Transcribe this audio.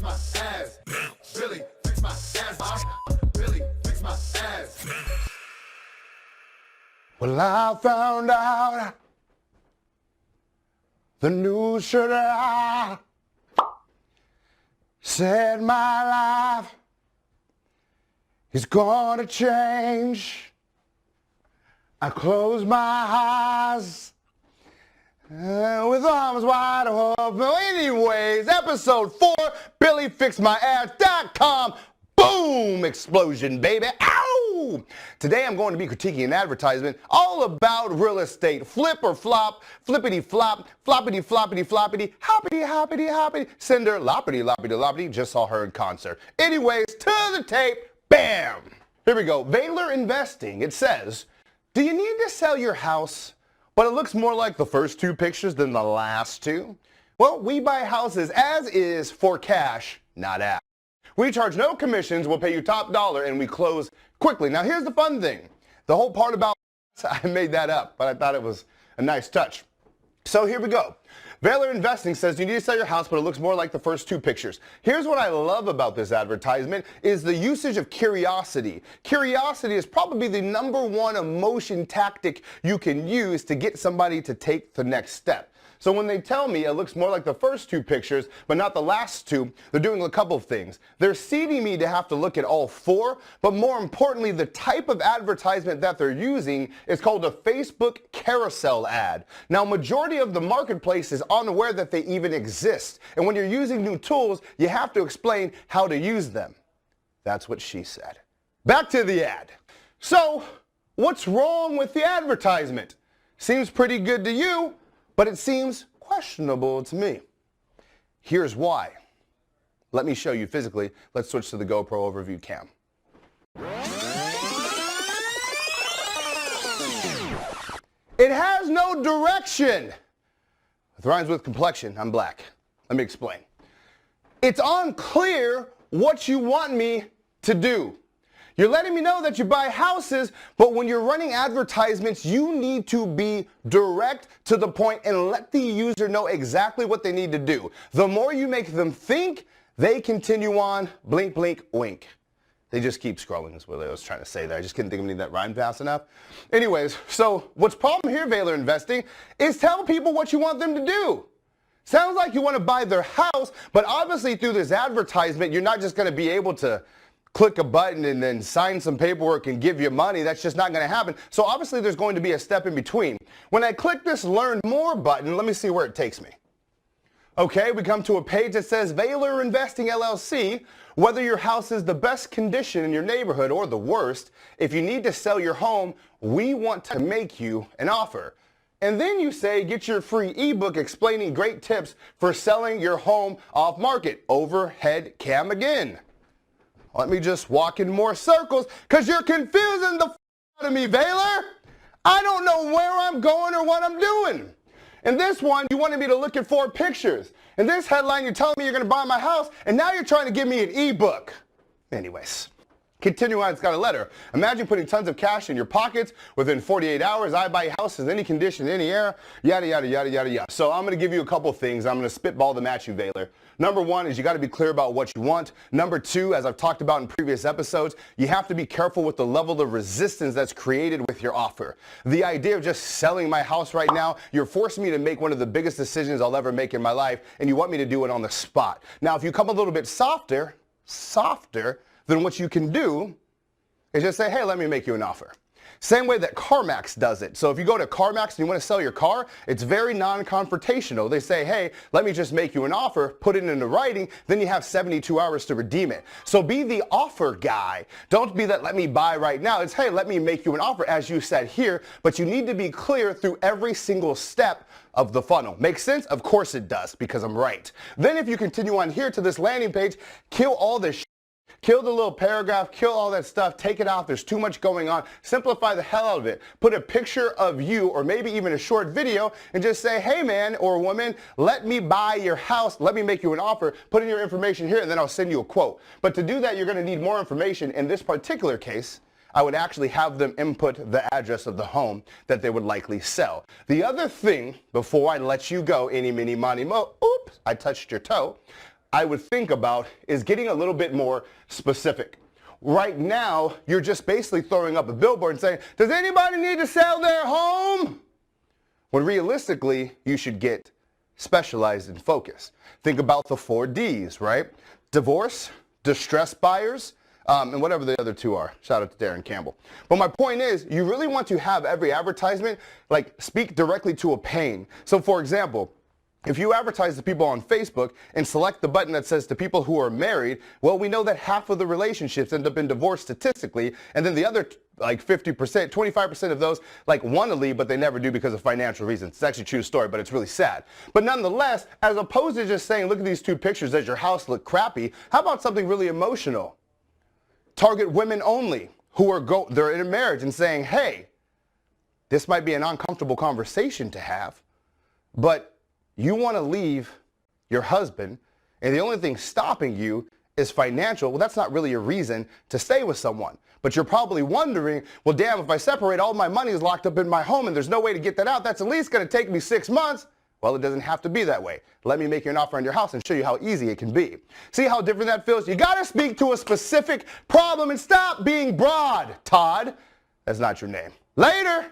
my ass. Billy, fix my ass. Billy, fix my ass. Well, I found out the news should have said my life is gonna change. I close my eyes with arms wide open. Anyways, episode 4, BillyFixMyAss.com. Boom! Explosion, baby. Ow! Today I'm going to be critiquing an advertisement all about real estate. Flip or flop, flippity flop, floppity floppity floppity, hoppity hoppity hoppity, cinder, loppity loppity loppity. Just saw her in concert. Anyways, to the tape. Bam! Here we go. Valor Investing. It says, do you need to sell your house, but it looks more like the first 2 pictures than the last 2? Well, we buy houses as is for cash, not app. We charge no commissions, we'll pay you top dollar, and we close quickly. Now here's the fun thing. The whole part about I made that up, but I thought it was a nice touch. So here we go. Valor Investing says you need to sell your house, but it looks more like the first 2 pictures. Here's what I love about this advertisement is the usage of curiosity. Curiosity is probably the #1 emotion tactic you can use to get somebody to take the next step. So when they tell me it looks more like the first 2 pictures, but not the last 2, they're doing a couple of things. They're seeding me to have to look at all 4, but more importantly, the type of advertisement that they're using is called a Facebook carousel ad. Now, majority of the marketplace is unaware that they even exist. And when you're using new tools, you have to explain how to use them. That's what she said. Back to the ad. So, what's wrong with the advertisement? Seems pretty good to you, but it seems questionable to me. Here's why. Let me show you physically. Let's switch to the GoPro overview cam. It has no direction. It rhymes with complexion. I'm black. Let me explain. It's unclear what you want me to do. You're letting me know that you buy houses, but when you're running advertisements, you need to be direct to the point and let the user know exactly what they need to do. The more you make them think, they continue on, blink, blink, wink. They just keep scrolling is what I was trying to say there. I just couldn't think of anything that rhymed fast enough. Anyways, so what's problem here, Valor Investing, is tell people what you want them to do. Sounds like you want to buy their house, but obviously through this advertisement, you're not just going to be able to click a button and then sign some paperwork and give you money. That's just not going to happen. So obviously there's going to be a step in between. When I click this Learn More button, let me see where it takes me. Okay, we come to a page that says Valor Investing LLC. Whether your house is the best condition in your neighborhood or the worst, if you need to sell your home, we want to make you an offer. And then you say get your free ebook explaining great tips for selling your home off market. Overhead cam again. Let me just walk in more circles because you're confusing the out of me, Valor. I don't know where I'm going or what I'm doing. In this one, you wanted me to look at 4 pictures. In this headline, you're telling me you're going to buy my house, and now you're trying to give me an ebook. Anyways, continue on, it's got a letter. Imagine putting tons of cash in your pockets within 48 hours. I buy houses, any condition, any era, yada, yada, yada, yada, yada. So I'm going to give you a couple things. I'm going to spitball them at you, Valor. #1 is you got to be clear about what you want. #2, as I've talked about in previous episodes, you have to be careful with the level of resistance that's created with your offer. The idea of just selling my house right now, you're forcing me to make one of the biggest decisions I'll ever make in my life, and you want me to do it on the spot. Now, if you come a little bit softer, then what you can do is just say, hey, let me make you an offer. Same way that CarMax does it. So if you go to CarMax and you want to sell your car, it's very non-confrontational. They say, hey, let me just make you an offer, put it into writing, then you have 72 hours to redeem it. So be the offer guy. Don't be that let me buy right now. It's, hey, let me make you an offer, as you said here, but you need to be clear through every single step of the funnel. Makes sense? Of course it does, because I'm right. Then if you continue on here to this landing page, kill all this Kill the little paragraph, kill all that stuff, take it out. There's too much going on. Simplify the hell out of it. Put a picture of you or maybe even a short video and just say, hey man or woman, let me buy your house. Let me make you an offer. Put in your information here and then I'll send you a quote. But to do that, you're going to need more information. In this particular case, I would actually have them input the address of the home that they would likely sell. The other thing, before I let you go, eeny, meeny, miny, mo, oops, I touched your toe. I would think about is getting a little bit more specific. Right now, you're just basically throwing up a billboard and saying, does anybody need to sell their home? When realistically, you should get specialized and focused. Think about the 4 Ds, right? Divorce, distressed buyers, and whatever the other 2 are. Shout out to Darren Campbell. But my point is, you really want to have every advertisement speak directly to a pain. So for example, if you advertise to people on Facebook and select the button that says to people who are married, well, we know that half of the relationships end up in divorce statistically, and then the other 50%, 25% of those want to leave, but they never do because of financial reasons. It's actually a true story, but it's really sad. But nonetheless, as opposed to just saying, look at these 2 pictures, does your house look crappy? How about something really emotional? Target women only who are they're in a marriage and saying, hey, this might be an uncomfortable conversation to have, but you want to leave your husband, and the only thing stopping you is financial. Well, that's not really a reason to stay with someone. But you're probably wondering, well, damn, if I separate, all my money is locked up in my home and there's no way to get that out. That's at least going to take me 6 months. Well, it doesn't have to be that way. Let me make you an offer on your house and show you how easy it can be. See how different that feels? You got to speak to a specific problem and stop being broad, Todd. That's not your name. Later.